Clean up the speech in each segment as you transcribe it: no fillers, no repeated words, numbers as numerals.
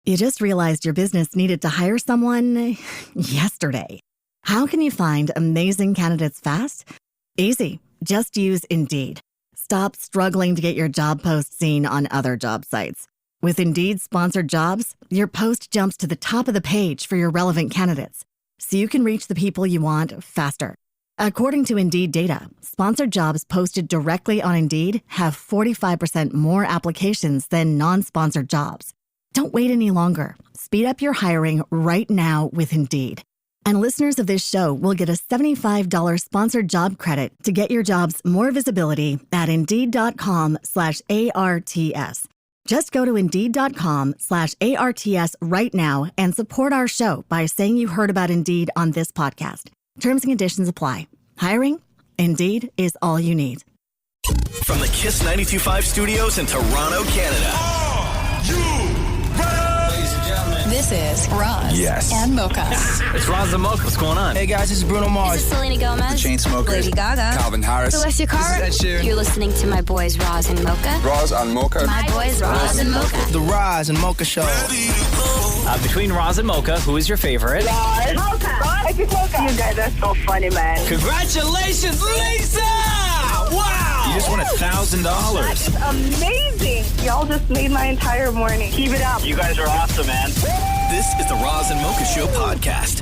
You just realized your business needed to hire someone yesterday. How can you find amazing candidates fast? Easy. Just use Indeed. Stop struggling to get your job post seen on other job sites. With Indeed sponsored jobs, your post jumps to the top of the page for your relevant candidates, so you can reach the people you want faster. According to Indeed data, sponsored jobs posted directly on Indeed have 45% more applications than non-sponsored jobs. Don't wait any longer. Speed up your hiring right now with Indeed. And listeners of this show will get a $75 sponsored job credit to get your jobs more visibility at Indeed.com/ARTS. Just go to Indeed.com/ARTS right now and support our show by saying you heard about Indeed on this podcast. Terms and conditions apply. Hiring? Indeed is all you need. From the Kiss 92.5 studios in Toronto, Canada. Are you ready? Ladies and gentlemen. This is Roz and Mocha. It's Roz and Mocha. What's going on? Hey guys, this is Bruno Mars. This is Selena Gomez. The Chainsmokers. Lady Gaga. Calvin Harris. Celestia Cara. This is Ed Sheeran. You're listening to my boys Roz and Mocha. Roz and Mocha. My boys Roz and Mocha. The Roz and Mocha Show. Between Roz and Mocha, who is your favorite? Roz. Mocha. Roz. Mocha. You guys are so funny, man. Congratulations, Lisa! Wow! You just won $1,000. That is amazing. Y'all just made my entire morning. Keep it up. You guys are awesome, man. This is the Roz and Mocha Show podcast.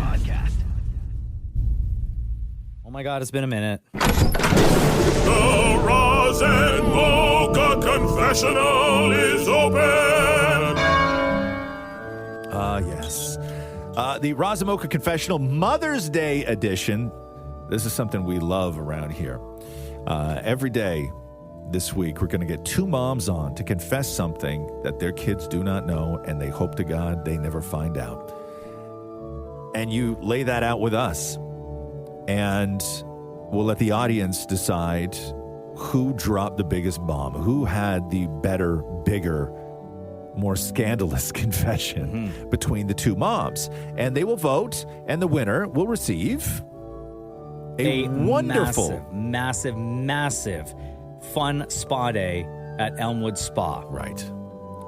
Oh my God, it's been a minute. The Roz and Mocha Confessional is open. Yes. The Roz and Mocha Confessional Mother's Day edition. This is something we love around here. Every day this week, we're going to get two moms on to confess something that their kids do not know, and they hope to God they never find out. And you lay that out with us, and we'll let the audience decide who dropped the biggest bomb, who had the better, bigger, more scandalous confession between the two moms. And they will vote, and the winner will receive a wonderful, massive fun spa day at Elmwood Spa. Right.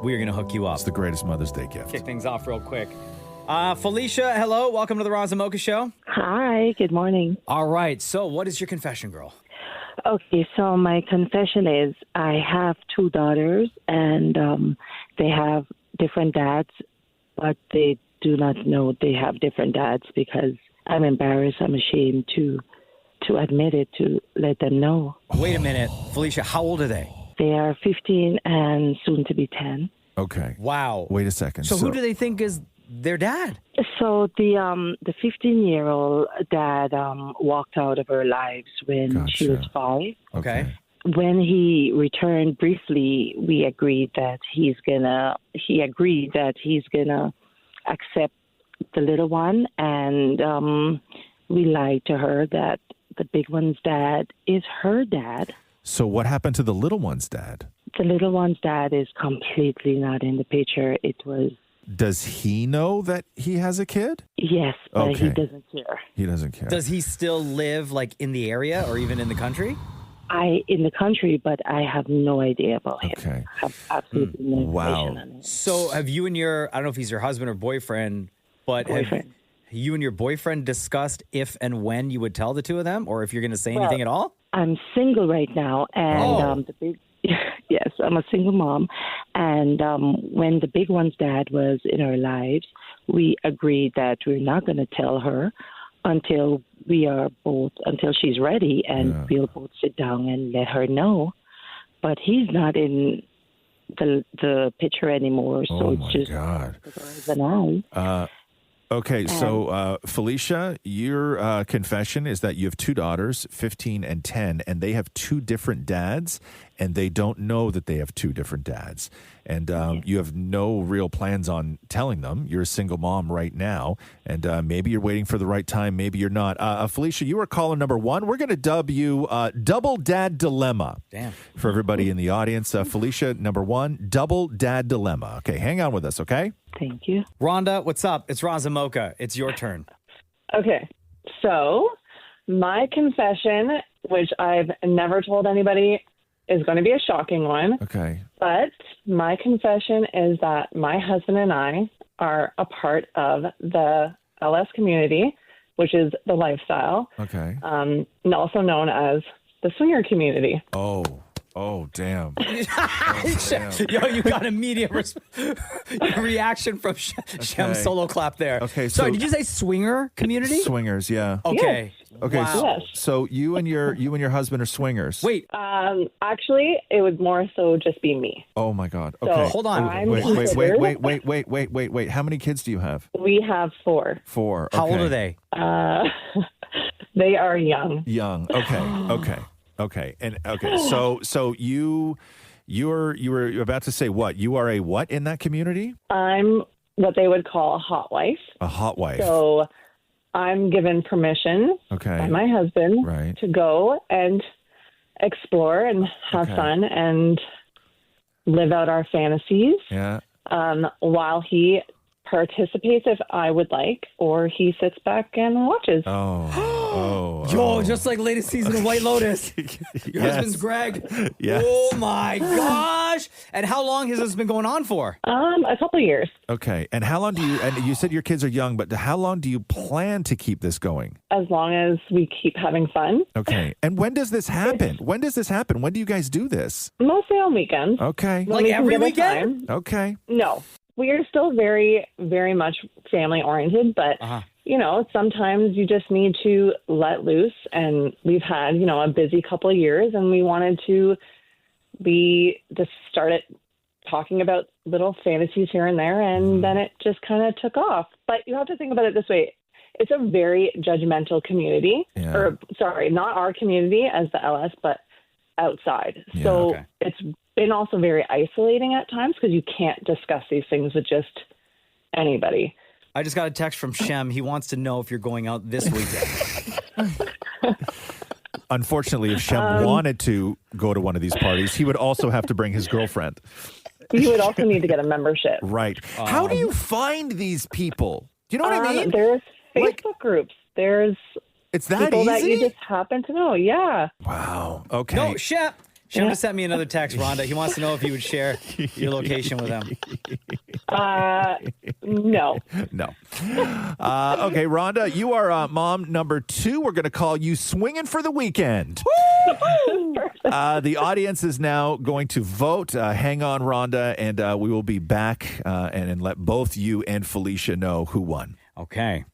We're going to hook you up. It's the greatest Mother's Day gift. Kick things off real quick. Felicia, hello. Welcome to the Roz and Mocha Show. Hi, good morning. All right. So what is your confession, girl? Okay, so my confession is I have two daughters, and they have different dads, but they do not know they have different dads because I'm embarrassed, I'm ashamed to admit it, to let them know. Wait a minute. Felicia, how old are they? They are 15 and soon to be 10. Okay. Wow. Wait a second. So who do they think is their dad? So the 15-year-old dad walked out of her lives when she was 5. Okay. When he returned briefly, he agreed that he's gonna accept the little one, and we lied to her that the big one's dad is her dad. So what happened to the little one's dad? The little one's dad is completely not in the picture. Does he know that he has a kid? Yes, but he doesn't care. He doesn't care. Does he still live like in the area or even in the country? In the country, but I have no idea about him. Okay. I have absolutely no information on him. So have you and I don't know if he's your husband or boyfriend, but have you and your boyfriend discussed if and when you would tell the two of them, or if you're going to say anything at all? I'm single right now, and yes, I'm a single mom. And when the big one's dad was in our lives, we agreed that we're not going to tell her until she's ready, and we'll both sit down and let her know. But he's not in the picture anymore, so it's just the girls and I. Okay, so Felicia, your confession is that you have two daughters, 15 and 10, and they have two different dads, and they don't know that they have two different dads. And you have no real plans on telling them. You're a single mom right now, and maybe you're waiting for the right time, maybe you're not. Felicia, you are caller number one. We're going to dub you Double Dad Dilemma. Damn. For everybody in the audience. Felicia, number one, Double Dad Dilemma. Okay, hang on with us, okay? Thank you. Rhonda, what's up? It's Roz and Mocha. It's your turn. Okay. So my confession, which I've never told anybody, is going to be a shocking one. Okay. But my confession is that my husband and I are a part of the LS community, which is the lifestyle. Okay. And also known as the swinger community. Oh, damn. Yo, you got immediate reaction from Shem's solo clap there. Okay, Sorry, so- did you say swinger community? Swingers, yeah. Okay. Okay, Wow. so you and your husband are swingers. Wait. Actually, it would more so just be me. Oh my God. So, Okay. hold on. I'm Wait. considered- How many kids do you have? We have 4. 4. How old Okay. are they? They are young. Young. Okay. And okay. So you were about to say what? You are a what in that community? I'm what they would call a hot wife. A hot wife. So I'm given permission by my husband to go and explore and have fun and live out our fantasies. Yeah. While he participates if I would like, or he sits back and watches. Yo, just like latest season of White Lotus. Your husband's Greg. Yes. Oh my gosh. And how long has this been going on for? A couple of years. Okay. And how long do you, and you said your kids are young, but how long do you plan to keep this going? As long as we keep having fun. Okay. And when does this happen? When do you guys do this? Mostly on weekends. Okay. When we can get a time. Okay. No. We are still very, very much family oriented, but sometimes you just need to let loose. And we've had, a busy couple of years, and we wanted to just started talking about little fantasies here and there, and then it just kind of took off. But you have to think about it this way. It's a very judgmental community, or sorry, not our community as the LS, but outside. So it's been also very isolating at times because you can't discuss these things with just anybody. I just got a text from Shem. He wants to know if you're going out this weekend. Unfortunately, if Shem wanted to go to one of these parties, he would also have to bring his girlfriend. You would also need to get a membership. Right. How do you find these people? Do you know what I mean? There's Facebook groups. There's it's that people easy? that you just happen to know. Yeah. Wow. Okay. No, Shem just sent me another text, Rhonda. He wants to know if you would share your location with him. No. No. Okay, Rhonda, you are mom number 2. We're going to call you Swinging for the Weekend. The audience is now going to vote. Hang on, Rhonda, and we will be back and let both you and Felicia know who won. Okay.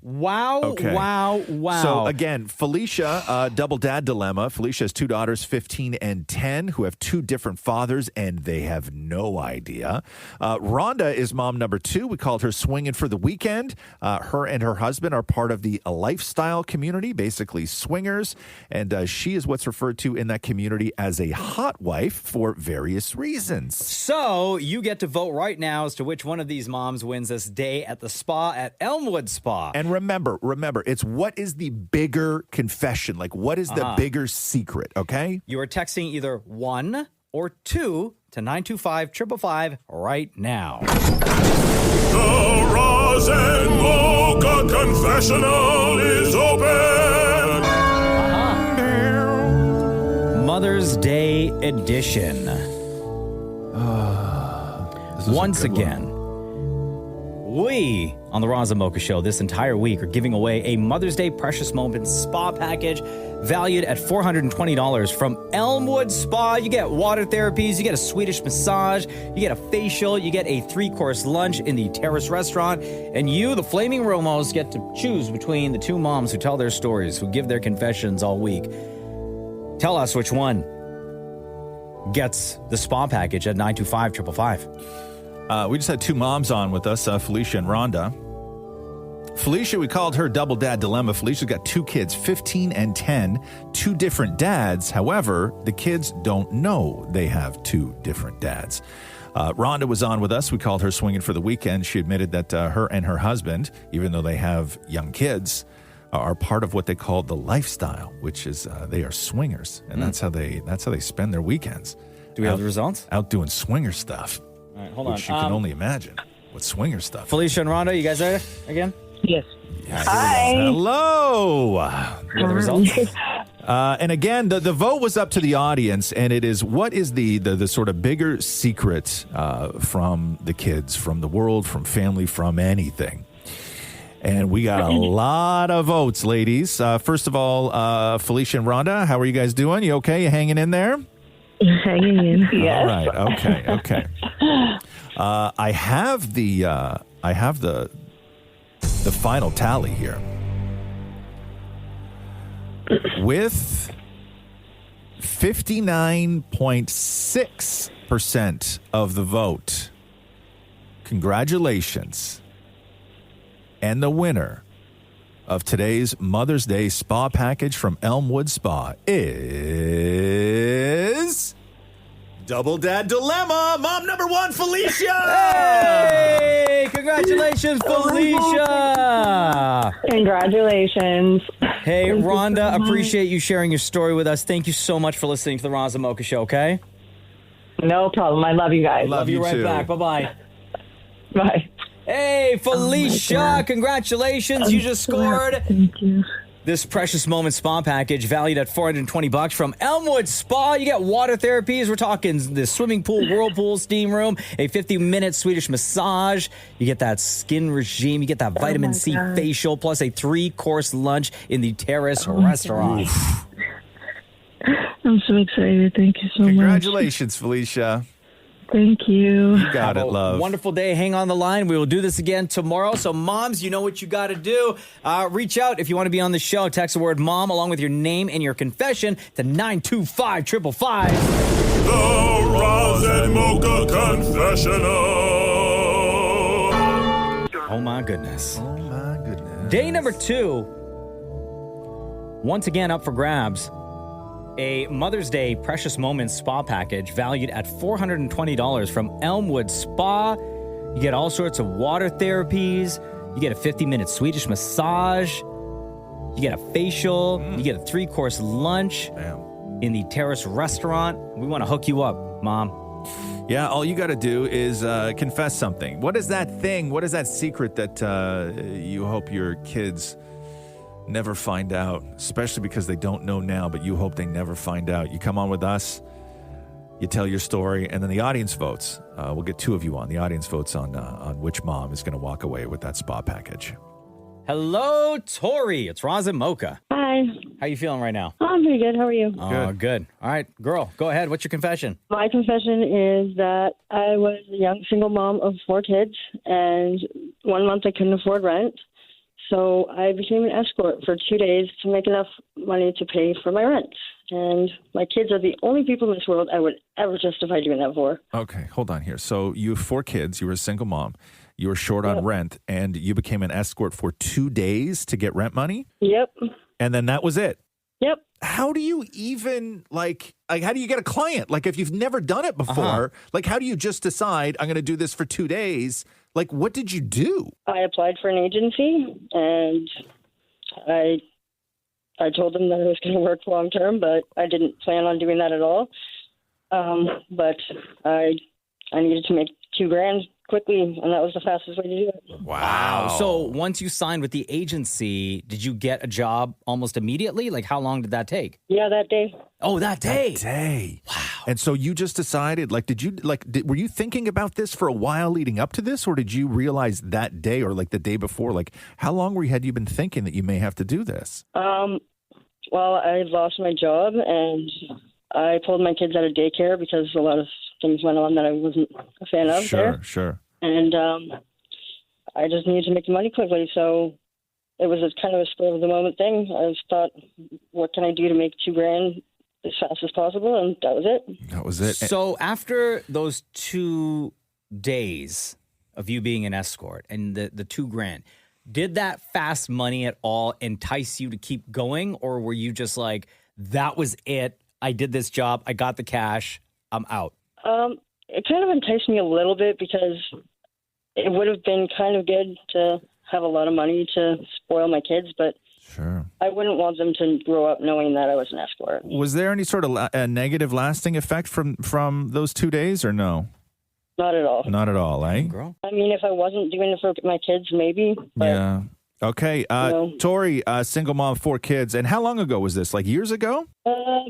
Wow, Okay. wow. So, again, Felicia, double dad dilemma. Felicia has 2 daughters, 15 and 10, who have 2 different fathers, and they have no idea. Rhonda is mom number 2. We called her Swinging for the Weekend. Her and her husband are part of the lifestyle community, basically swingers, and she is what's referred to in that community as a hot wife for various reasons. So you get to vote right now as to which one of these moms wins this day at the spa at Elmwood Spa. And remember, it's what is the bigger confession? Like, what is the bigger secret, okay? You are texting either 1 or 2 to 925-555 right now. The Roz and Mocha Confessional is open. Mother's Day edition. Once again, we on the Roz and Mocha Show this entire week are giving away a Mother's Day Precious Moments spa package valued at $420 from Elmwood Spa. You get water therapies, you get a Swedish massage, you get a facial, you get a 3-course lunch in the Terrace restaurant, and you, the Flaming Romos, get to choose between the 2 moms who tell their stories, who give their confessions all week. Tell us which one gets the spa package at 925-555. We just had 2 moms on with us, Felicia and Rhonda. Felicia, we called her double dad dilemma. Felicia's got 2 kids, 15 and 10, 2 different dads. However, the kids don't know they have 2 different dads. Rhonda was on with us. We called her Swinging for the Weekend. She admitted that her and her husband, even though they have young kids, are part of what they call the lifestyle, which is they are swingers, and that's how they spend their weekends. Do we have the results? Out doing swinger stuff. All right, hold which on. you can only imagine what swinger stuff. Felicia and Rhonda, you guys there again? Yes. Yeah, Hi. hello. You have the results? And again, the vote was up to the audience, and it is what is the sort of bigger secret from the kids, from the world, from family, from anything. And we got a lot of votes, ladies. First of all, Felicia and Rhonda, how are you guys doing? You okay? You hanging in there? Hanging in. Yes. All right. Okay. I have the final tally here. With 59.6% of the vote. Congratulations. And the winner of today's Mother's Day spa package from Elmwood Spa is Double Dad Dilemma, mom number one, Felicia. Hey, congratulations, Felicia. Congratulations. Hey, Rhonda, appreciate you sharing your story with us. Thank you so much for listening to the Roz Mocha Show, okay? No problem. I love you guys. Love you right too. back. Bye-bye. Bye. Hey, Felicia, congratulations. You just scored. Thank you. This Precious Moment spa package valued at $420 from Elmwood Spa. You get water therapies. We're talking the swimming pool, whirlpool, steam room, a 50-minute Swedish massage. You get that skin regime. You get that vitamin C facial, plus a 3-course lunch in the Terrace restaurant. I'm so excited. Thank you so much. Congratulations, Felicia. Thank you. You got it, love. Wonderful day. Hang on the line. We will do this again tomorrow. So, moms, you know what you got to do. Reach out if you want to be on the show. Text the word mom along with your name and your confession to 925-555. The Roz and Mocha Confessional. Oh, my goodness. Oh, my goodness. Day number 2. Once again up for grabs. A Mother's Day Precious Moments spa package valued at $420 from Elmwood Spa. You get all sorts of water therapies. You get a 50-minute Swedish massage. You get a facial. You get a 3-course lunch in the Terrace restaurant. We want to hook you up, Mom. Yeah, all you got to do is confess something. What is that thing? What is that secret that you hope your kids never find out, especially because they don't know now, but you hope they never find out? You come on with us, you tell your story, and then the audience votes. We'll get 2 of you on. The audience votes on which mom is going to walk away with that spa package. Hello, Tori. It's Roz and Mocha. Hi. How you feeling right now? I'm pretty good. How are you? Oh, good. All right, girl, go ahead. What's your confession? My confession is that I was a young single mom of 4 kids, and 1 month I couldn't afford rent. So I became an escort for 2 days to make enough money to pay for my rent. And my kids are the only people in this world I would ever justify doing that for. Okay, hold on here. So you have 4 kids. You were a single mom. You were short on rent, and you became an escort for 2 days to get rent money? Yep. And then that was it? Yep. How do you even, how do you get a client? Like, if you've never done it before, how do you just decide, I'm going to do this for 2 days? Like, what did you do? I applied for an agency, and I told them that I was going to work long term, but I didn't plan on doing that at all. But I needed to make $2,000 quickly, and that was the fastest way to do it. Wow. So once you signed with the agency, did you get a job almost immediately? Like, how long did that take? Yeah, that day. Oh, that day. That day. Wow. And so you just decided, were you thinking about this for a while leading up to this, or did you realize that day or the day before? Like, how long had you been thinking that you may have to do this? Well, I lost my job, and I pulled my kids out of daycare because a lot of things went on that I wasn't a fan of. Sure. And I just needed to make the money quickly, so it was kind of a spur of the moment thing. I just thought, what can I do to make $2,000 as fast as possible? And that was it. That was it. So after those 2 days of you being an escort and the $2,000, did that fast money at all entice you to keep going? Or were you just like, that was it, I did this job, I got the cash, I'm out? It kind of enticed me a little bit because it would have been kind of good to have a lot of money to spoil my kids, but sure, I wouldn't want them to grow up knowing that I was an escort. Was there any sort of a negative lasting effect from those 2 days, or no? Not at all. Not at all, eh? Girl. I mean, if I wasn't doing it for my kids, maybe. But yeah. Okay. Tori, single mom, 4 kids. And how long ago was this? Like years ago? About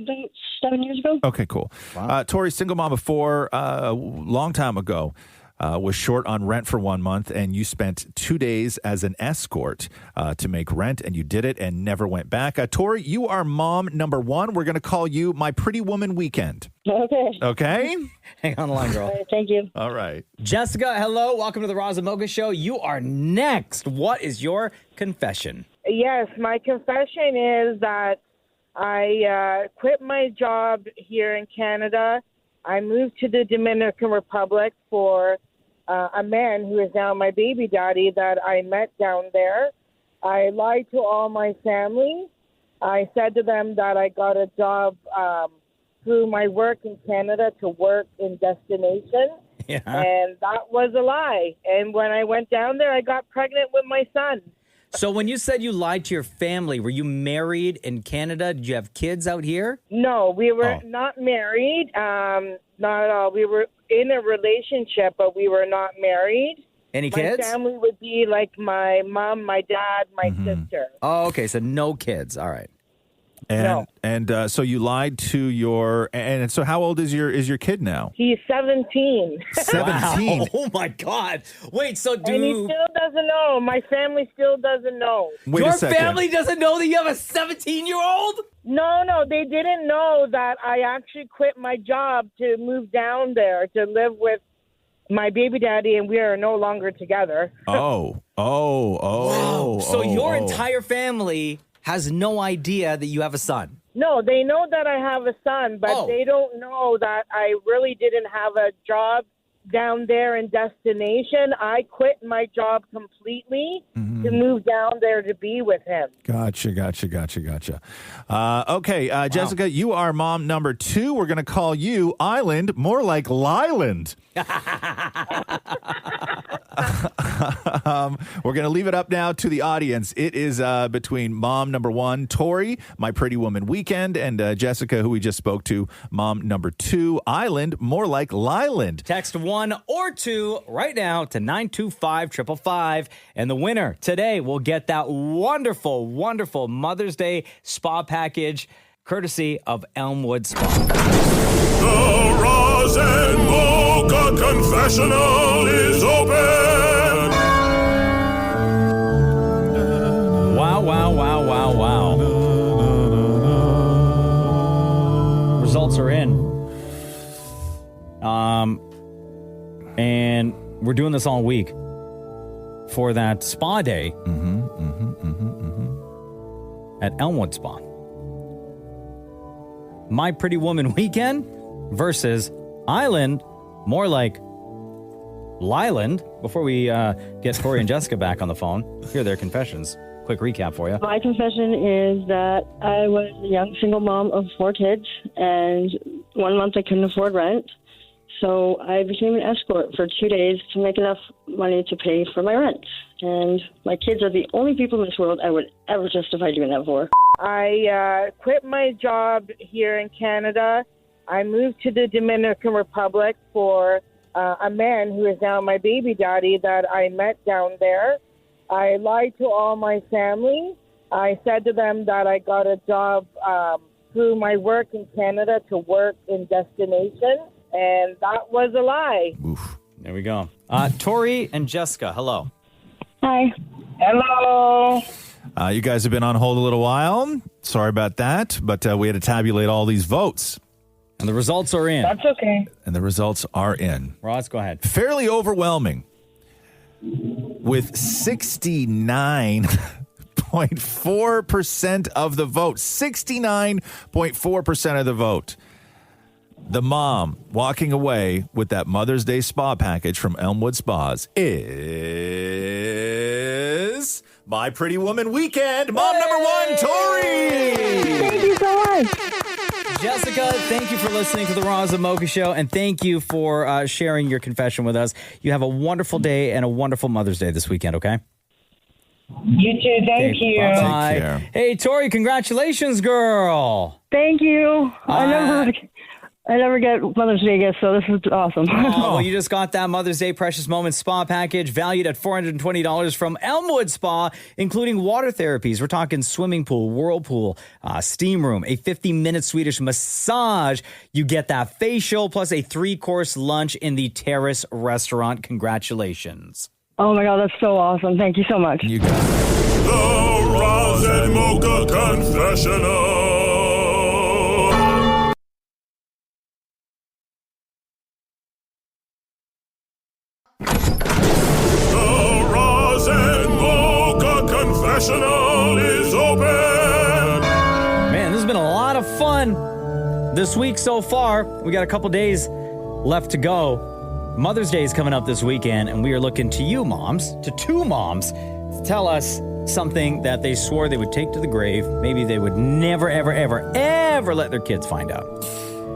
7 years ago. Okay, cool. Wow. Tori, single mom of 4, long time ago. Was short on rent for 1 month, and you spent 2 days as an escort to make rent, and you did it and never went back. Tori, you are mom number 1. We're going to call you My Pretty Woman Weekend. Okay. Okay? Hang on the line, girl. All right, thank you. All right. Jessica, hello. Welcome to the Roz Mocha Show. You are next. What is your confession? Yes, my confession is that I quit my job here in Canada. I moved to the Dominican Republic for a man who is now my baby daddy that I met down there. I lied to all my family. I said to them that I got a job through my work in Canada to work in destination. Yeah. And that was a lie. And when I went down there, I got pregnant with my son. So when you said you lied to your family, were you married in Canada? Did you have kids out here? No, we were not married. Not at all. We were in a relationship, but we were not married. Any kids? My family would be like my mom, my dad, my sister. Oh, okay. So no kids. All right. And so you lied to your and so how old is your kid now? He's 17. 17. Wow. Oh my God. Wait, so And he still doesn't know. My family still doesn't know. Wait your a second. family doesn't know that you have a 17-year-old? No, they didn't know that I actually quit my job to move down there to live with my baby daddy, and we are no longer together. Wow. So your entire family has no idea that you have a son. No, they know that I have a son, but they don't know that I really didn't have a job down there in destination. I quit my job completely to move down there to be with him. Gotcha. Okay, Jessica, you are mom number 2. We're going to call you Island, more like Lyland. We're going to leave it up now to the audience. It is between mom number 1, Tori, My Pretty Woman Weekend, and Jessica, who we just spoke to, mom number 2, Island, more like Lyland. Text 1 or 2 right now to 925-555. And the winner today will get that wonderful, wonderful Mother's Day spa package courtesy of Elmwood Spa. The Roz and Mocha Confessional is open. Wow. Results are in. And we're doing this all week for that spa day at Elmwood Spa. My Pretty Woman Weekend versus Island, more like Lyland. Before we get Tori and Jessica back on the phone, hear their confessions. Quick recap for you. My confession is that I was a young single mom of 4 kids, and 1 month I couldn't afford rent. So I became an escort for 2 days to make enough money to pay for my rent. And my kids are the only people in this world I would ever justify doing that for. I quit my job here in Canada. I moved to the Dominican Republic for a man who is now my baby daddy that I met down there. I lied to all my family. I said to them that I got a job through my work in Canada to work in destination, and that was a lie. Oof. There we go. Tori and Jessica, hello. Hi. Hello. You guys have been on hold a little while. Sorry about that, but we had to tabulate all these votes. And the results are in. That's okay. And the results are in. Roz, go ahead. Fairly overwhelming. With 69.4% of the vote. 69.4% of the vote. The mom walking away with that Mother's Day spa package from Elmwood Spas is My Pretty Woman Weekend. Mom number 1, Tori. Thank you so much. Jessica, thank you for listening to the Roz Mocha Show, and thank you for sharing your confession with us. You have a wonderful day and a wonderful Mother's Day this weekend, okay? You too. Thank you. Bye-bye. Take care. Hey, Tori, congratulations, girl. Thank you. I never get Mother's Day gifts, so this is awesome. Oh, well, you just got that Mother's Day Precious Moments spa package valued at $420 from Elmwood Spa, including water therapies. We're talking swimming pool, whirlpool, steam room, a 50-minute Swedish massage. You get that facial plus a 3-course lunch in the Terrace restaurant. Congratulations. Oh, my God, that's so awesome. Thank you so much. You got it. The Roz and Mocha Confessional. The Roz and Mocha Confessional is open. Man, this has been a lot of fun this week so far. We got a couple days left to go. Mother's Day is coming up this weekend, and we are looking to you moms, to two moms, to tell us something that they swore they would take to the grave. Maybe they would never, ever, ever, ever let their kids find out.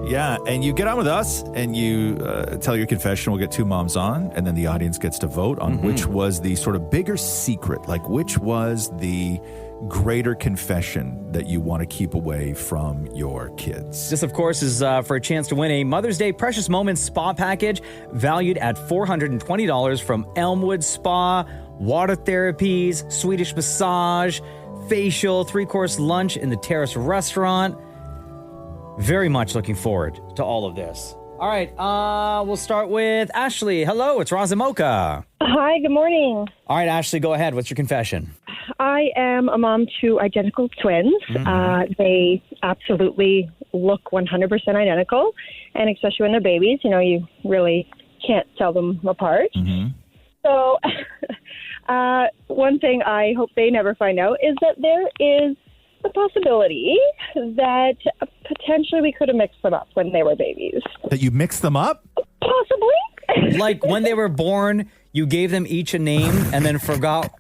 Yeah, and you get on with us, and you tell your confession. We'll get two moms on, and then the audience gets to vote on which was the sort of bigger secret, like which was the greater confession that you want to keep away from your kids. This, of course, is for a chance to win a Mother's Day Precious Moments spa package valued at $420 from Elmwood Spa. Water therapies, Swedish massage, facial, 3-course lunch in the Terrace restaurant. Very much looking forward to all of this. All right, we'll start with Ashley. Hello, it's Roz Mocha. Hi, good morning. All right, Ashley, go ahead. What's your confession? I am a mom to identical twins. They absolutely look 100% identical, and especially when they're babies, you know, you really can't tell them apart. So one thing I hope they never find out is that there is the possibility that potentially we could have mixed them up when they were babies. That you mixed them up? Possibly. Like when they were born, you gave them each a name and then forgot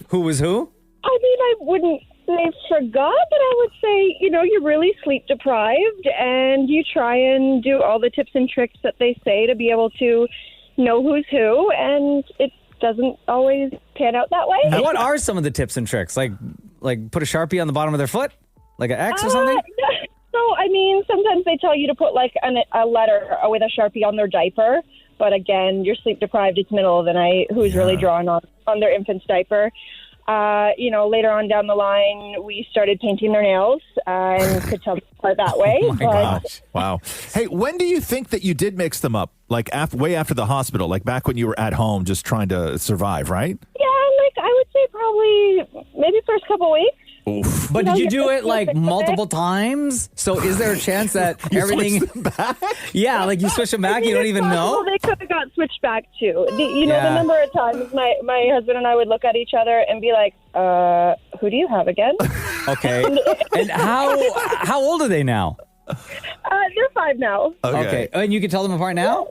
who was who? I mean, I wouldn't say forgot, but I would say, you know, you're really sleep deprived and you try and do all the tips and tricks that they say to be able to know who's who, and it doesn't always pan out that way. What are some of the tips and tricks? Like put a Sharpie on the bottom of their foot? Like an X or something? So, I mean, sometimes they tell you to put like a letter with a Sharpie on their diaper. But again, you're sleep deprived. It's middle of the night. Who's really drawing on their infant's diaper? You know, later on down the line, we started painting their nails and could tell them apart that way. Oh my gosh. Wow. Hey, when do you think that you did mix them up? Like way after the hospital, like back when you were at home just trying to survive, right? Yeah, like I would say probably maybe first couple weeks. Oof. But did you do it like multiple times? So is there a chance that everything... Yeah, like you switch them back, you don't even know? They could have got switched back too. You know, the number of times my husband and I would look at each other and be like, who do you have again? Okay. And how old are they now? They're 5 now. Okay. And you can tell them apart now?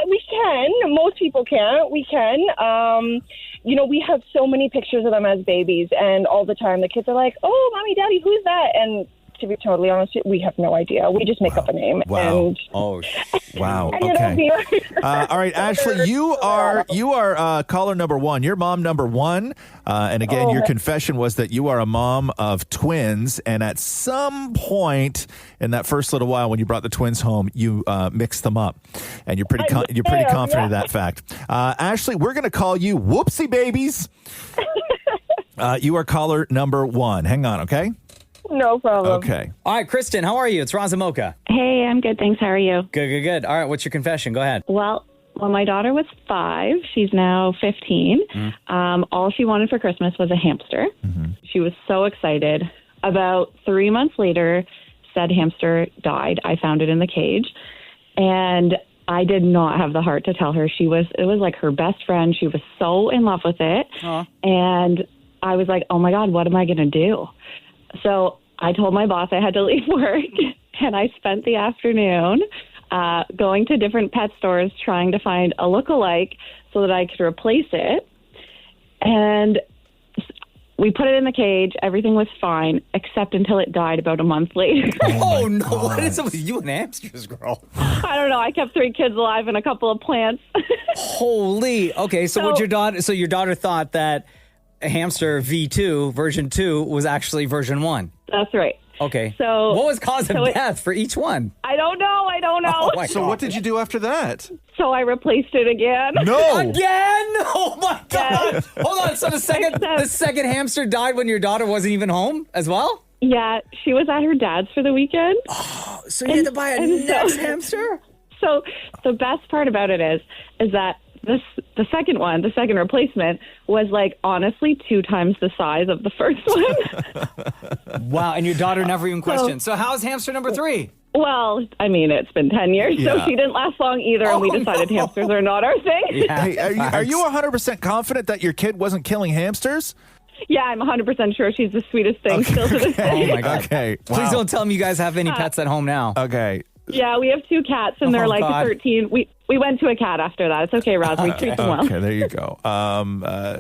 We can. Most people can't. We can. You know, we have so many pictures of them as babies, and all the time the kids are like, "Oh, mommy, daddy, who's that?" And to be totally honest, we have no idea. We just make up a name. Wow. And, Wow. and Okay. All right, Ashley, you are caller number 1. You're mom number 1. And again, your confession was that you are a mom of twins. And at some point in that first little while when you brought the twins home, you mixed them up. And you're pretty confident of that fact. Ashley, we're going to call you Whoopsie Babies. You are caller number 1. Hang on, okay? No problem. Okay. All right, Kristen, how are you? It's Roz Mocha. Hey, I'm good. Thanks. How are you? Good. All right, what's your confession? Go ahead. Well, when my daughter was 5, she's now 15. All she wanted for Christmas was a hamster. She was so excited. About 3 months later, said hamster died. I found it in the cage. And I did not have the heart to tell her. It was like her best friend. She was so in love with it. And I was like, oh my God, what am I going to do? So I told my boss I had to leave work, and I spent the afternoon going to different pet stores trying to find a look-alike so that I could replace it. And we put it in the cage. Everything was fine, except until it died about a month later. Oh no. What is it with you and hamsters, girl? I don't know. I kept 3 kids alive and a couple of plants. Holy. Okay, so what your daughter thought that a hamster V2 version 2 was actually version 1. That's right. Okay. So what was cause of death for each one? I don't know. Oh, my So God. what did you do after that? So I replaced it again. No. Again? Oh my God. Hold on. So the second hamster died when your daughter wasn't even home as well? Yeah, she was at her dad's for the weekend. Oh, so you had to buy a next hamster? So the best part about it is that the second replacement was like honestly 2 times the size of the first one. Wow, and your daughter never even questioned. So how's hamster number 3? Well, I mean, it's been 10 years, so she didn't last long either, and we decided hamsters are not our thing. Yeah. Hey, are you 100% confident that your kid wasn't killing hamsters? Yeah, I'm 100% sure she's the sweetest thing still to this day. Oh my God. Okay. Please don't tell me you guys have any pets at home now. Okay. Yeah, we have 2 cats, and they're like God. 13. We went to a cat after that. It's okay, Roz. We treat them well. Okay, there you go.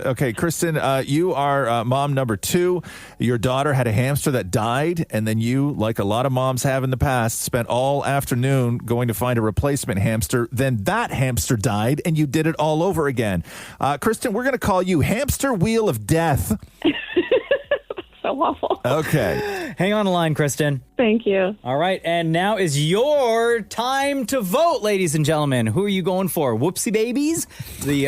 Okay, Kristen, you are mom number 2. Your daughter had a hamster that died, and then you, like a lot of moms have in the past, spent all afternoon going to find a replacement hamster. Then that hamster died, and you did it all over again. Kristen, we're going to call you Hamster Wheel of Death. So awful. Okay. Hang on the line, Kristen. Thank you. All right, and now is your time to vote, ladies and gentlemen. Who are you going for? Whoopsie babies? The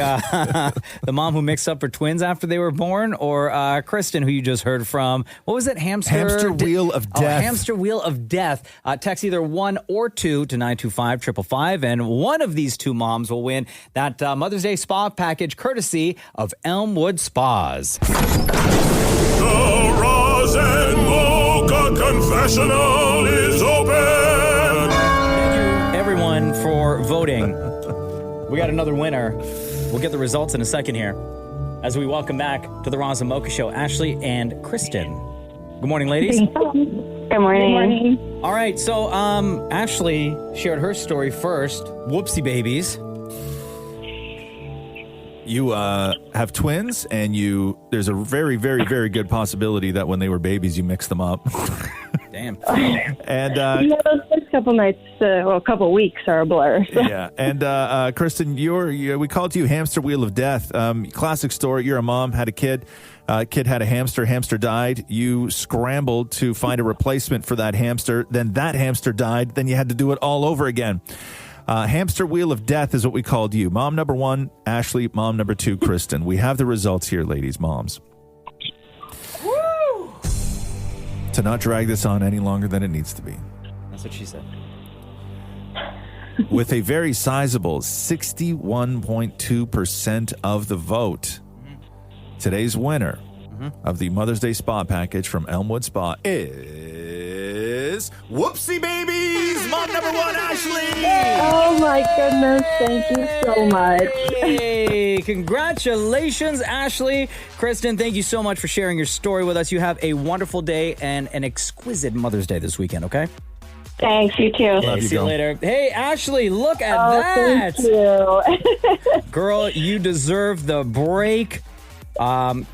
the mom who mixed up her twins after they were born? Or Kristen, who you just heard from? What was it? Hamster Wheel of Death. Hamster Wheel of Death. Text either 1 or 2 to 925-555, and one of these 2 moms will win that Mother's Day spa package courtesy of Elmwood Spas. The Roz and Mocha Confessional is open. Thank you, everyone, for voting. We got another winner. We'll get the results in a second here as we welcome back to the Roz and Mocha Show, Ashley and Kristen. Good morning, ladies. Good morning. Good morning. All right, so Ashley shared her story first. Whoopsie babies. You have twins, and there's a very, very, very good possibility that when they were babies, you mixed them up. Damn. And those first couple nights, couple weeks are a blur. So. yeah, and Kristen, we called you Hamster Wheel of Death. Classic story. You're a mom, had a kid. Kid had a hamster died. You scrambled to find a replacement for that hamster. Then that hamster died. Then you had to do it all over again. Hamster Wheel of Death is what we called you. Mom number 1, Ashley. Mom number 2, Kristen. We have the results here, ladies, moms. Woo! To not drag this on any longer than it needs to be. That's what she said. With a very sizable 61.2% of the vote, today's winner of the Mother's Day Spa package from Elmwood Spa is Whoopsie Babies, mom number 1, Ashley. Oh my goodness, thank you so much. Hey, congratulations, Ashley. Kristen, thank you so much for sharing your story with us. You have a wonderful day and an exquisite Mother's Day this weekend, okay? Thanks, you too. Love you, see you later. Hey, Ashley, look at that. Thank you. Girl, you deserve the break.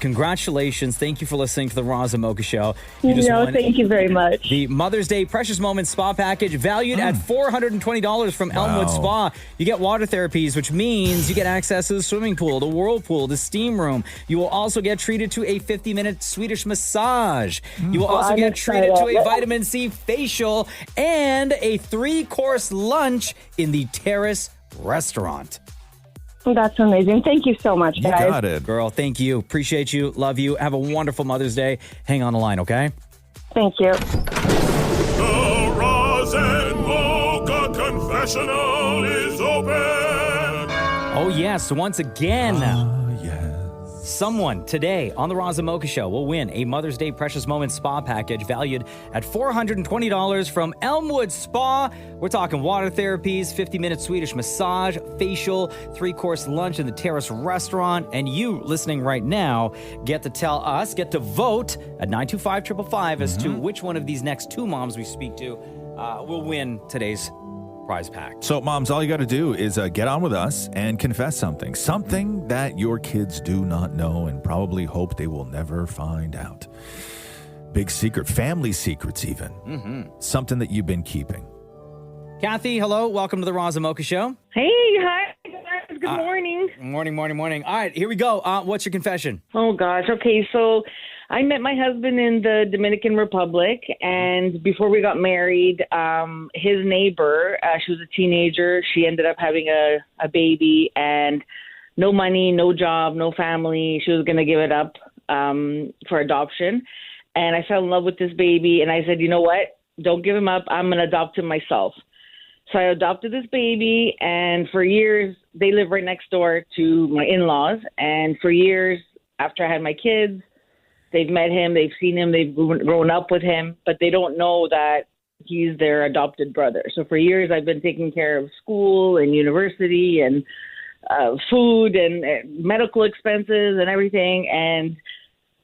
Congratulations. Thank you for listening to the Roz and Mocha Show. Thank you very much. The Mother's Day Precious Moments Spa Package valued at $420 from Elmwood Spa. You get water therapies, which means you get access to the swimming pool, the whirlpool, the steam room. You will also get treated to a 50-minute Swedish massage. You will also get treated to a vitamin C facial and a 3-course lunch in the Terrace restaurant. That's amazing. Thank you so much, guys. You got it. Girl, thank you. Appreciate you. Love you. Have a wonderful Mother's Day. Hang on the line, okay? Thank you. The Roz and Mocha Confessional is open. Oh, yes. Once again. Someone today on the Roz and Mocha Show will win a Mother's Day Precious Moments Spa package valued at $420 from Elmwood Spa. We're talking water therapies, 50-minute Swedish massage, facial, 3-course lunch in the Terrace restaurant. And you listening right now get to vote at 925-555 as to which one of these next 2 moms we speak to will win today's prize pack. So, moms, all you got to do is get on with us and confess something that your kids do not know and probably hope they will never find out. Big secret, family secrets even. Something that you've been keeping. Kathy, hello. Welcome to the Roz and Mocha Show. Hey, hi, guys. Good morning. Morning. All right, here we go. What's your confession? Oh, gosh. Okay, so I met my husband in the Dominican Republic, and before we got married, his neighbor, she was a teenager. She ended up having a baby, and no money, no job, no family. She was going to give it up for adoption. And I fell in love with this baby, and I said, you know what? Don't give him up. I'm going to adopt him myself. So I adopted this baby, and for years, they live right next door to my in-laws. And for years, after I had my kids, they've met him, they've seen him, they've grown up with him, but they don't know that he's their adopted brother. So for years, I've been taking care of school and university and food and medical expenses and everything, and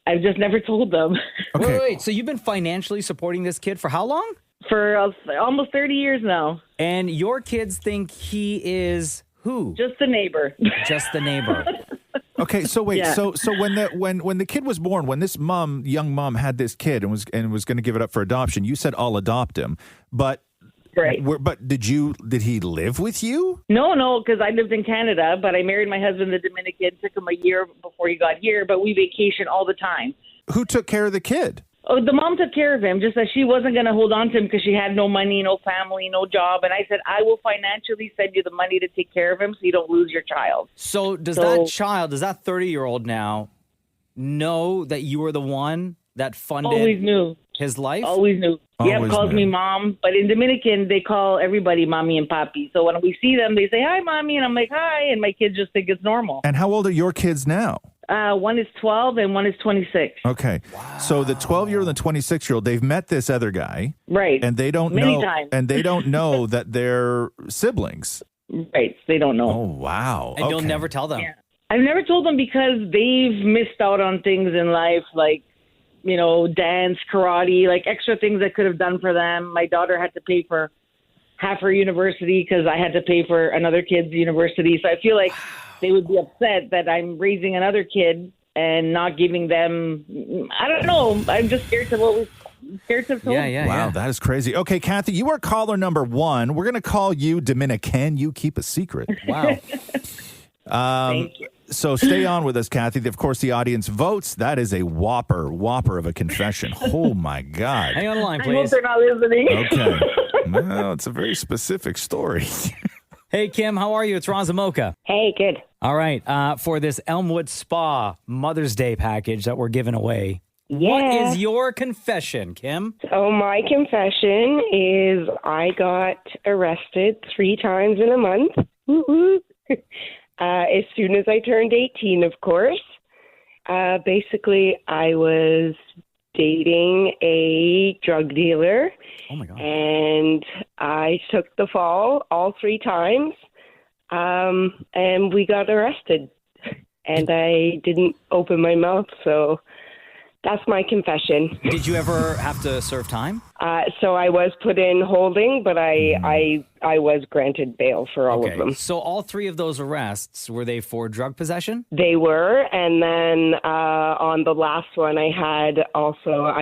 I've just never told them. Okay. Wait. So you've been financially supporting this kid for how long? For almost 30 years now. And your kids think he is who? Just the neighbor. Just the neighbor. Okay, so wait, Yeah. so when the kid was born, when this young mom had this kid and was going to give it up for adoption, you said I'll adopt him, but right. But did he live with you? No, because I lived in Canada, but I married my husband, the Dominican. Took him a year before he got here, but we vacation all the time. Who took care of the kid? Oh, the mom took care of him, just that she wasn't going to hold on to him because she had no money, no family, no job. And I said, I will financially send you the money to take care of him so you don't lose your child. So does that 30-year-old now know that you were the one that funded Always knew. his life? Always knew. Always Yep, calls knew. me mom. But in Dominican, they call everybody mommy and papi. So when we see them, they say, hi, mommy. And I'm like, hi. And my kids just think it's normal. And how old are your kids now? One is 12 and one is 26. Okay. Wow. So the 12-year-old and 26-year-old, they've met this other guy. Right. And they don't Many know times. and they don't know that they're siblings. Right. They don't know. Oh, wow. And you'll never tell them. Yeah. I've never told them because they've missed out on things in life like, you know, dance, karate, like extra things I could have done for them. My daughter had to pay for half her university because I had to pay for another kid's university. So I feel like they would be upset that I'm raising another kid and not giving them, I don't know. I'm just scared to what we scared to tell. Wow, that is crazy. Okay, Kathy, you are caller number 1. We're going to call you Dominican. You keep a secret. Wow. Thank you. So stay on with us, Kathy. Of course, the audience votes. That is a whopper of a confession. Oh, my God. Hang on the line, I hope please. they're not listening. Okay. No, it's a very specific story. Hey, Kim, how are you? It's Roz Mocha. Hey, good. All right. For this Elmwood Spa Mother's Day package that we're giving away, Yeah. what is your confession, Kim? So my confession is I got arrested 3 times in a month. Woo-hoo. As soon as I turned 18, of course. Basically, I was dating a drug dealer. Oh, my God. And I took the fall all 3 times. And we got arrested. And I didn't open my mouth, so that's my confession. Did you ever have to serve time? So I was put in holding, but I was granted bail for all of them. So all 3 of those arrests, were they for drug possession? They were, and then on the last one, I also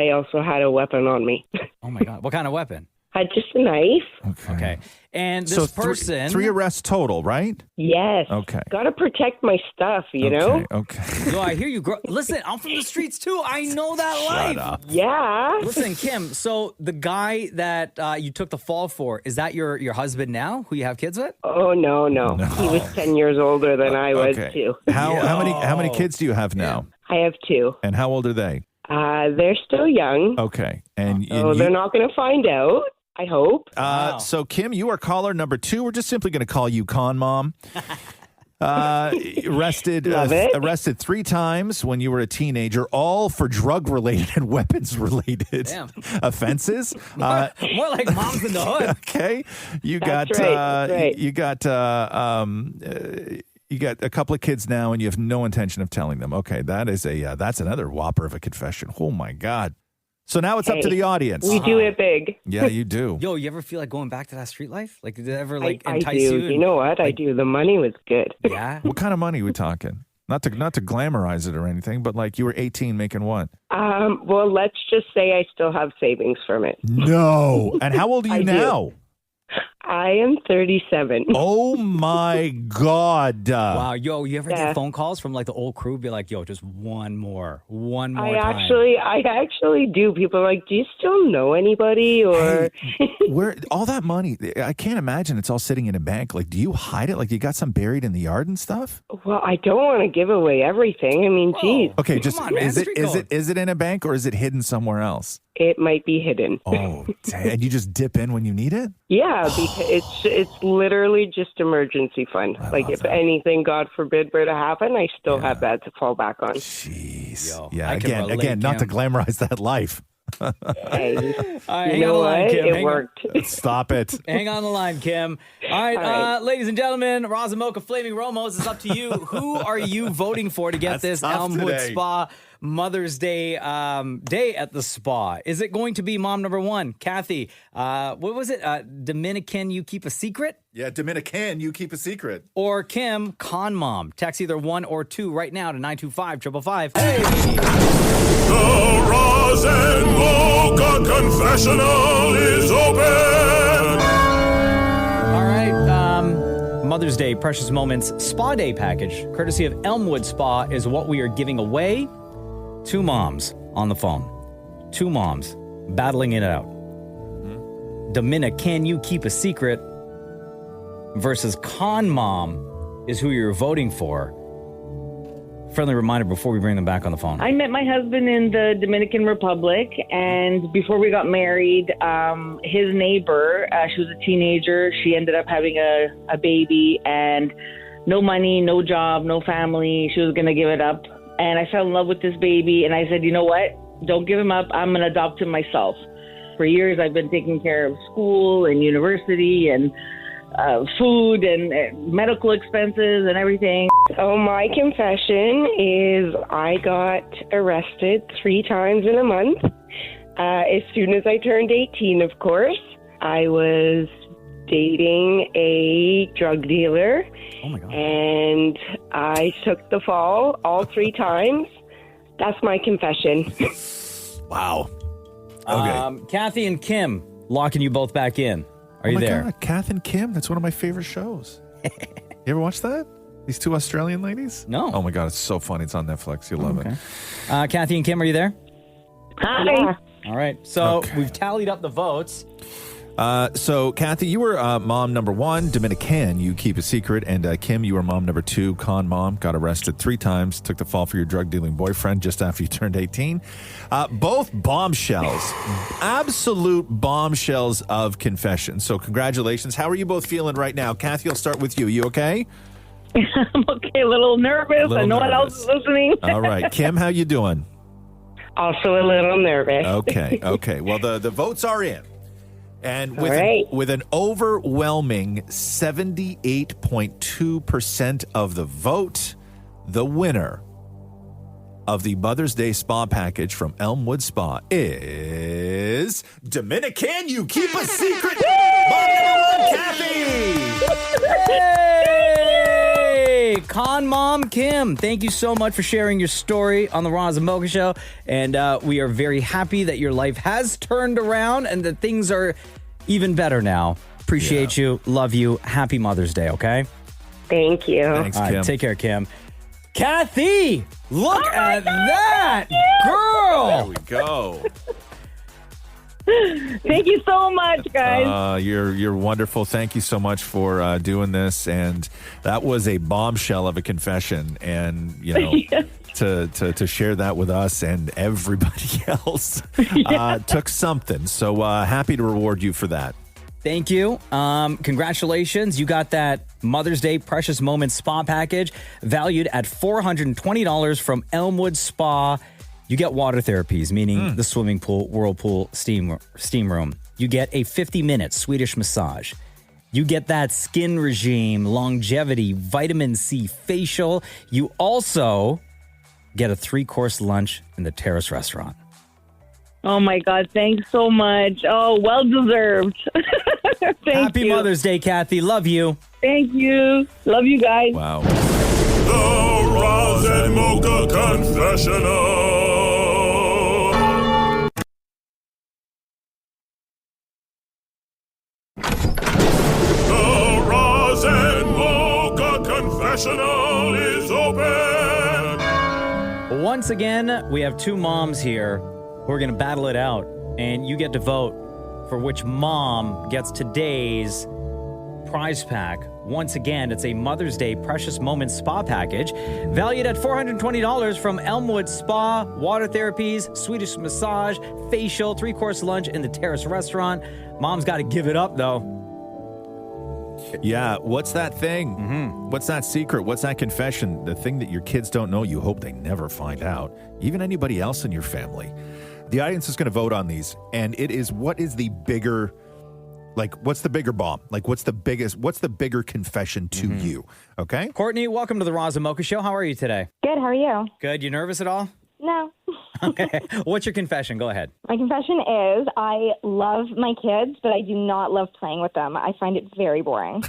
had a weapon on me. Oh my God! What kind of weapon? Had just a knife. Okay. And this So person, 3 arrests total, right? Yes. Okay. Got to protect my stuff, you know? Okay. Yo, I hear you. Listen, I'm from the streets too. I know that life. up. Yeah. Listen, Kim. So the guy that you took the fall for, is that your husband now, who you have kids with? Oh no. He was 10 years older than I was too. How many kids do you have now? I have 2. And how old are they? They're still young. Okay. And They're not going to find out, I hope. So, Kim, you are caller number 2. We're just simply going to call you Con Mom. Arrested 3 times when you were a teenager, all for drug-related and weapons-related offenses. More like moms in the hood. Okay, you That's got right. you got a couple of kids now, and you have no intention of telling them. Okay, that's another whopper of a confession. Oh my God! So now it's up to the audience. We do it big. Yeah, you do. Yo, you ever feel like going back to that street life? Like, did it ever I entice do. you? You know what? I do. The money was good. Yeah. What kind of money are we talking? Not to glamorize it or anything, but like you were 18 making what? Well, let's just say I still have savings from it. No. And how old are you I do. now? I am 37. Oh my God. Wow, yo, you ever get phone calls from like the old crew? Be like, yo, just one more time. I actually do. People are like, do you still know anybody? Or where all that money? I can't imagine it's all sitting in a bank. Like, do you hide it? Like, you got some buried in the yard and stuff? Well, I don't want to give away everything. I mean, geez. Okay, just is it in a bank or is it hidden somewhere else? It might be hidden. Oh, and you just dip in when you need it? Yeah, because it's literally just emergency fund. Like if anything, God forbid, were to happen, I still have that to fall back on. Jeez. Yo, yeah, again, not to glamorize that life. Hey, All right, you know what? It worked. Stop it. Hang on the line, Kim. All right, ladies and gentlemen, Roz Mocha Flaming Romos is up to you. Who are you voting for to get this Elmwood Spa Mother's Day day at the spa? Is it going to be mom number one, Kathy? What was it? Dominican, you keep a secret? Yeah, Dominican, you keep a secret. Or Kim, con mom. Text either 1 or 2 right now to 925-555. Hey! The Roz and Mocha Confessional is open. All right, Mother's Day Precious Moments Spa Day package, courtesy of Elmwood Spa, is what we are giving away. 2 moms on the phone. 2 moms battling it out. Domina, can you keep a secret? Versus con mom is who you're voting for. Friendly reminder before we bring them back on the phone. I met my husband in the Dominican Republic, and before we got married, his neighbor, she was a teenager. She ended up having a baby, and no money, no job, no family. She was going to give it up. And I fell in love with this baby, and I said, you know what? Don't give him up. I'm going to adopt him myself. For years, I've been taking care of school and university and food and medical expenses and everything. So my confession is I got arrested 3 times in a month. As soon as I turned 18, of course, I was dating a drug dealer. Oh my God. And I took the fall all 3 times. That's my confession. Wow. Okay. Kathy and Kim, locking you both back in. Are you there? God, Kath and Kim, that's one of my favorite shows. You ever watch that? These 2 Australian ladies? No. Oh my God, it's so funny. It's on Netflix. You'll love it. Kathy and Kim, are you there? Hi. Yeah. All right. So we've tallied up the votes. So, Kathy, you were mom number 1, Dominican, you keep a secret. And Kim, you were mom number 2, con mom, got arrested 3 times, took the fall for your drug-dealing boyfriend just after you turned 18. Both bombshells, absolute bombshells of confession. So, congratulations. How are you both feeling right now? Kathy, I'll start with you. You okay? I'm okay, a little nervous. I know what else is listening. All right. Kim, how you doing? Also a little nervous. Okay. Well, the votes are in. And with an overwhelming 78.2% of the vote, the winner of the Mother's Day Spa package from Elmwood Spa is Dominican. You keep a secret. Kathy. Hey, con mom Kim, thank you so much for sharing your story on the Roz and Mocha Show. And we are very happy that your life has turned around and that things are even better now. Appreciate you. Love you. Happy Mother's Day, okay? Thank you. Thanks, All right, Kim. take care, Kim. Kathy, look at that, girl. There we go. Thank you so much, guys. You're wonderful. Thank you so much for doing this. And that was a bombshell of a confession. And, you know, to share that with us and everybody else took something. So happy to reward you for that. Thank you. Congratulations. You got that Mother's Day Precious Moments Spa package valued at $420 from Elmwood Spa. You get water therapies, meaning the swimming pool, whirlpool, steam room. You get a 50-minute Swedish massage. You get that skin regime, longevity, vitamin C facial. You also get a 3-course lunch in the Terrace restaurant. Oh, my God. Thanks so much. Oh, well deserved. Happy Mother's Day, Kathy. Love you. Thank you. Love you guys. Wow. The Roz and Mocha Confessional. Once again, we have two moms here who are going to battle it out, and you get to vote for which mom gets today's prize pack. Once again, it's a Mother's Day Precious Moments spa package valued at $420 from Elmwood Spa, water therapies, Swedish massage, facial, 3-course lunch in the Terrace restaurant. Mom's got to give it up, though. Yeah, what's that thing? Mm-hmm. What's that secret? What's that confession? The thing that your kids don't know, you hope they never find out. Even anybody else in your family. The audience is going to vote on these, and it is what is the bigger, like, what's the bigger bomb? Like, what's the bigger confession to you? Okay? Courtney, welcome to the Roz Mocha Show. How are you today? Good, how are you? Good. You nervous at all? No. Okay. What's your confession? Go ahead. My confession is I love my kids, but I do not love playing with them. I find it very boring.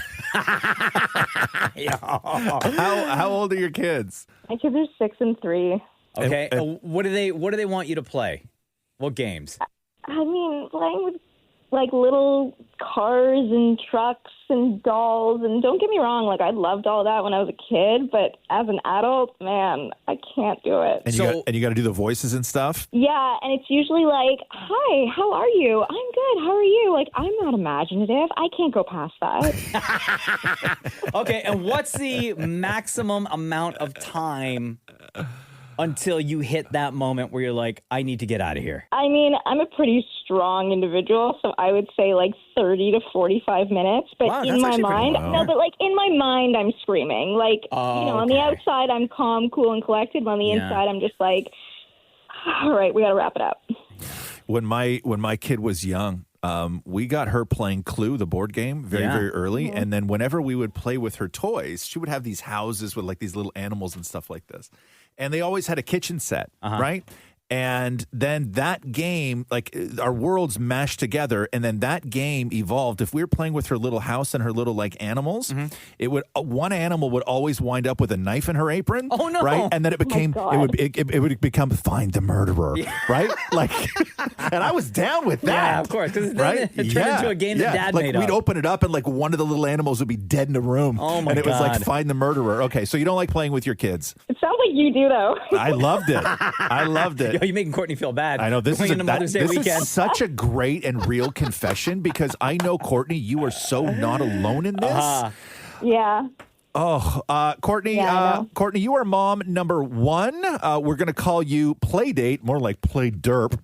How old are your kids? My kids are 6 and 3. Okay. What do they want you to play? What games? I mean, playing with like little cars and trucks and dolls. And don't get me wrong, like I loved all that when I was a kid, but as an adult, man, I can't do it. And you got to do the voices and stuff? Yeah, and it's usually like, hi, how are you? I'm good, how are you? Like, I'm not imaginative. I can't go past that. Okay, and what's the maximum amount of time until you hit that moment where you're like, I need to get out of here? I mean, I'm a pretty strong individual, so I would say like 30 to 45 minutes. But Wow, in that's my actually pretty mind, low. no, but like in my mind, I'm screaming. Like, on the okay. outside, I'm calm, cool, and collected. But on the Yeah. inside, I'm just like, all right, we got to wrap it up. When my kid was young, we got her playing Clue, the board game, very, Yeah. very early. And then whenever we would play with her toys, she would have these houses with like these little animals and stuff like this. And they always had a kitchen set, right? And then that game, like our worlds mashed together, and then that game evolved. If we were playing with her little house and her little like animals, it would one animal would always wind up with a knife in her apron. Oh, no. Right, and then it became it would become find the murderer, right? Like, and I was down with that. Yeah, of course, because right? it turned into a game that Dad like made we'd up. open it up and like one of the little animals would be dead in the room. Oh, my And it was like God. find the murderer. Okay, so you don't like playing with your kids? It sounds like you do, though. I loved it. I loved it. Yo, you're making Courtney feel bad. I know this Going is into Mother's Day this weekend. is such a great and real confession because I know, Courtney, you are so not alone in this. Yeah. Oh, Courtney, Yeah, I know. Courtney, you are mom number 1. We're going to call you play date, more like play derp.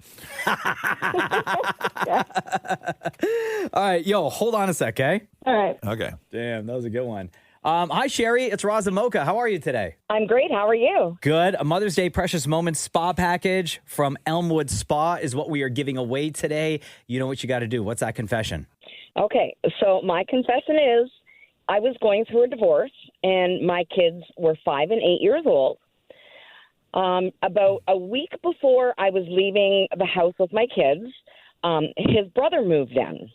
All right, yo, hold on a sec, okay? All right. Okay. Damn, that was a good one. Hi, Sherry. It's Roz Mocha. How are you today? I'm great. How are you? Good. A Mother's Day Precious Moments spa package from Elmwood Spa is what we are giving away today. You know what you got to do. What's that confession? Okay, so my confession is I was going through a divorce, and my kids were 5 and 8 years old. About a week before I was leaving the house with my kids, his brother moved in.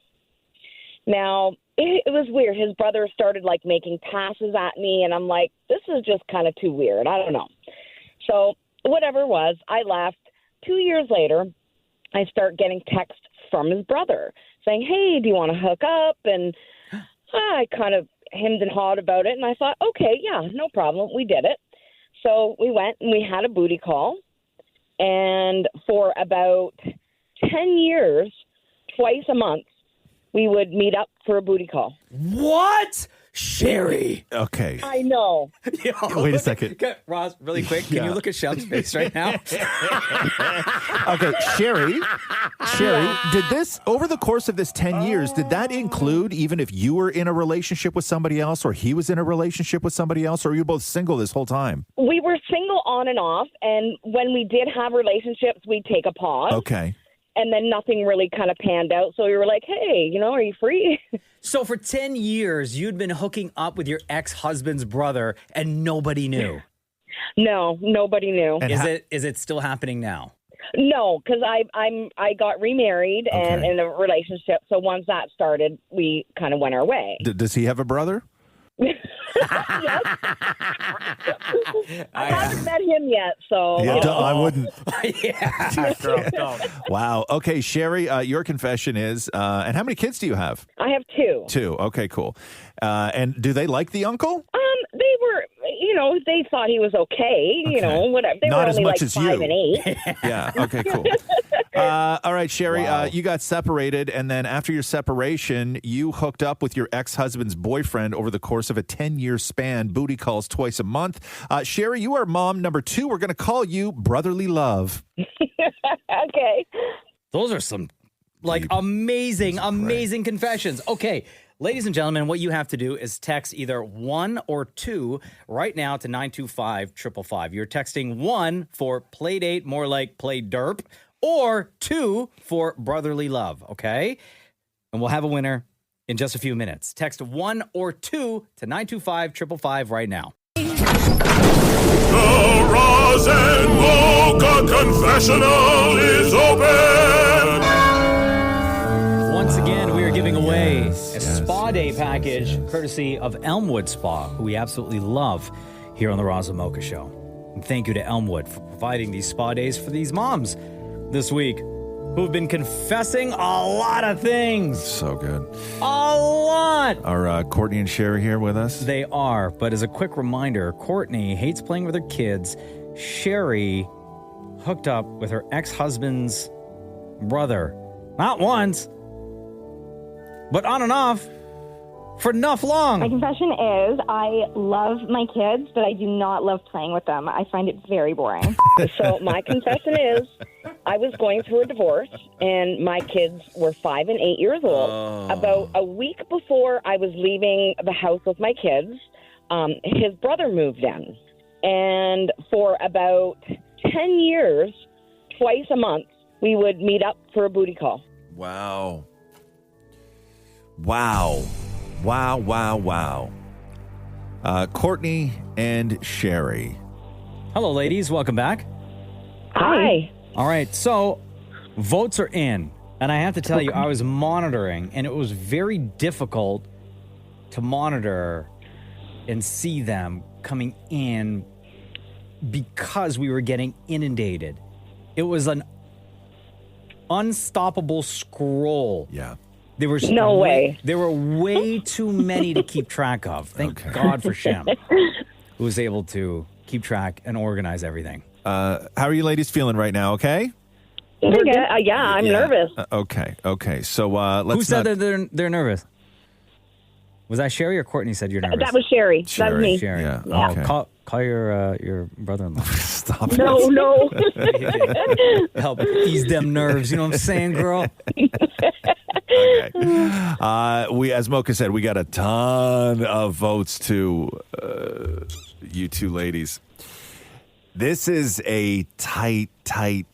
Now, it was weird. His brother started, like, making passes at me, and I'm like, this is just kind of too weird. I don't know. So whatever it was, I left. 2 years later, I start getting texts from his brother saying, hey, do you want to hook up? And I kind of hemmed and hawed about it, and I thought, okay, yeah, no problem. We did it. So we went, and we had a booty call, and for about 10 years, twice a month, we would meet up for a booty call. What? Sherry. Okay. I know. Yo, Wait a second. Roz, really quick, can you look at Shub's face right now? Okay, Sherry, did this, over the course of this 10 years, did that include even if you were in a relationship with somebody else or he was in a relationship with somebody else, or were you both single this whole time? We were single on and off, and when we did have relationships, we'd take a pause. Okay. And then nothing really kind of panned out. So we were like, hey, are you free? So for 10 years, you'd been hooking up with your ex-husband's brother and nobody knew? No, nobody knew. Is it still happening now? No, because I got remarried and in a relationship. So once that started, we kind of went our way. Does he have a brother? I haven't met him yet, so Yeah, I wouldn't. Yeah, girl, no. Wow. Okay, Sherry, your confession is, and how many kids do you have? I have 2. 2. Okay, cool. And do they like the uncle? They were, they thought he was okay. Whatever. They Not were as only much like as 5 you. and 8. Yeah. Okay, cool. All right, Sherry, you got separated, and then after your separation, you hooked up with your ex-husband's boyfriend over the course of a 10-year span, booty calls twice a month. Sherry, you are mom number 2. We're going to call you Brotherly Love. Okay. Those are some amazing confessions. Okay, ladies and gentlemen, what you have to do is text either 1 or 2 right now to 925-555. You're texting 1 for play date, more like play derp, or 2 for brotherly love, okay? And we'll have a winner in just a few minutes. Text 1 or 2 to 925-555 right now. The Roz and Mocha Confessional is open. Once again, we are giving away a spa day package courtesy of Elmwood Spa, who we absolutely love here on the Roz and Mocha Show. And thank you to Elmwood for providing these spa days for these moms this week who've been confessing a lot of things. So good. A lot. Are Courtney and Sherry here with us? They are, but as a quick reminder, Courtney hates playing with her kids. Sherry hooked up with her ex-husband's brother. Not once, but on and off for enough long. My confession is I love my kids, but I do not love playing with them. I find it very boring. So my confession is I was going through a divorce, and my kids were 5 and 8 years old. About a week before I was leaving the house with my kids, his brother moved in. And for about 10 years, twice a month, we would meet up for a booty call. Wow. Courtney and Sherry. Hello, ladies. Welcome back. Hi. All right. So votes are in. And I have to tell you, I was monitoring, and it was very difficult to monitor and see them coming in because we were getting inundated. It was an unstoppable scroll. Yeah. There was no way. There were way too many to keep track of. Thank God for Shem, who was able to keep track and organize everything. How are you ladies feeling right now? Okay. We're good. I'm nervous. Okay. So let's. Who said that they're nervous? Was that Sherry or Courtney said you're nervous? That was Sherry. That was me. Sherry. Yeah. Oh, Okay. call your brother-in-law. Stop No. Help ease them nerves. You know what I'm saying, girl? We, as Mocha said, we got a ton of votes to you two ladies. This is a tight race.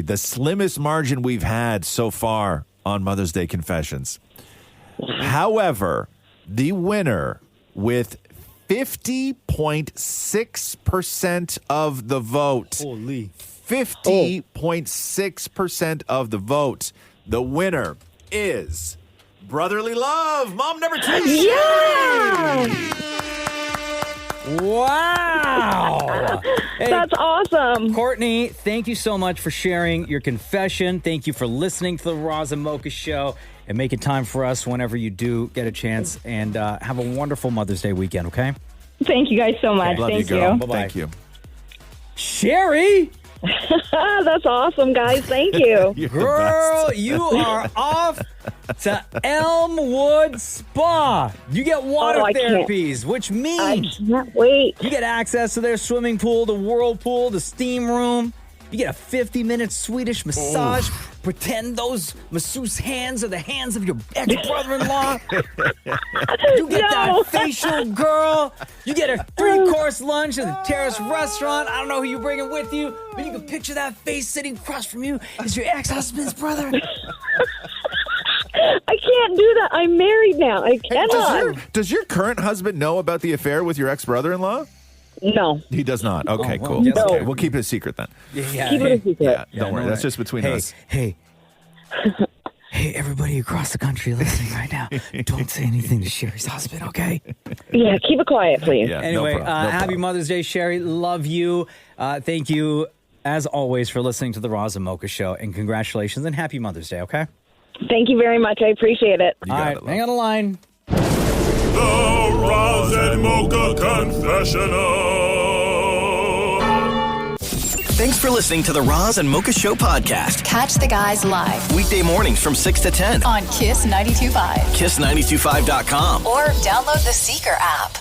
The slimmest margin we've had so far on Mother's Day Confessions. However, the winner with 50.6% of the vote. Holy. 50.6% of the vote. The winner is Brotherly Love, mom number 2. Yeah! Wow. Hey, that's awesome. Courtney, thank you so much for sharing your confession. Thank you for listening to the Roz and Mocha Show and making time for us whenever you do get a chance. And have a wonderful Mother's Day weekend, okay? Thank you guys so much. Love Thank you, girl. you. Bye-bye. Thank you. Sherry! That's awesome, guys. Thank you. Girl, you are off to Elmwood Spa. You get water therapies, which means I can't wait. You get access to their swimming pool, the whirlpool, the steam room. You get a 50-minute Swedish massage. Pretend those masseuse hands are the hands of your ex-brother-in-law. You get that facial, girl. You get a 3-course lunch at the Terrace restaurant. I don't know who you're bringing with you, but you can picture that face sitting across from you as your ex-husband's brother. I can't do that. I'm married now. I cannot. Does your current husband know about the affair with your ex-brother-in-law? No. He does not. Okay, well, cool. yes, Okay, okay. we'll keep it a secret then. Yeah, Keep it a secret. Yeah, don't no worry. That's just between us. Hey, everybody across the country listening right now, don't say anything to Sherry's husband, okay? Yeah, keep it quiet, please. Yeah, Anyway, no problem. happy Mother's Day, Sherry. Love you. Thank you, as always, for listening to the Roz and Mocha Show, and congratulations and happy Mother's Day, okay? Thank you very much. I appreciate it. All right, hang on the line. The Roz and Mocha Confessional. Thanks for listening to the Roz and Mocha Show podcast. Catch the guys live Weekday mornings from 6 to 10 on Kiss 92.5. Kiss925.com. Or download the Seeker app.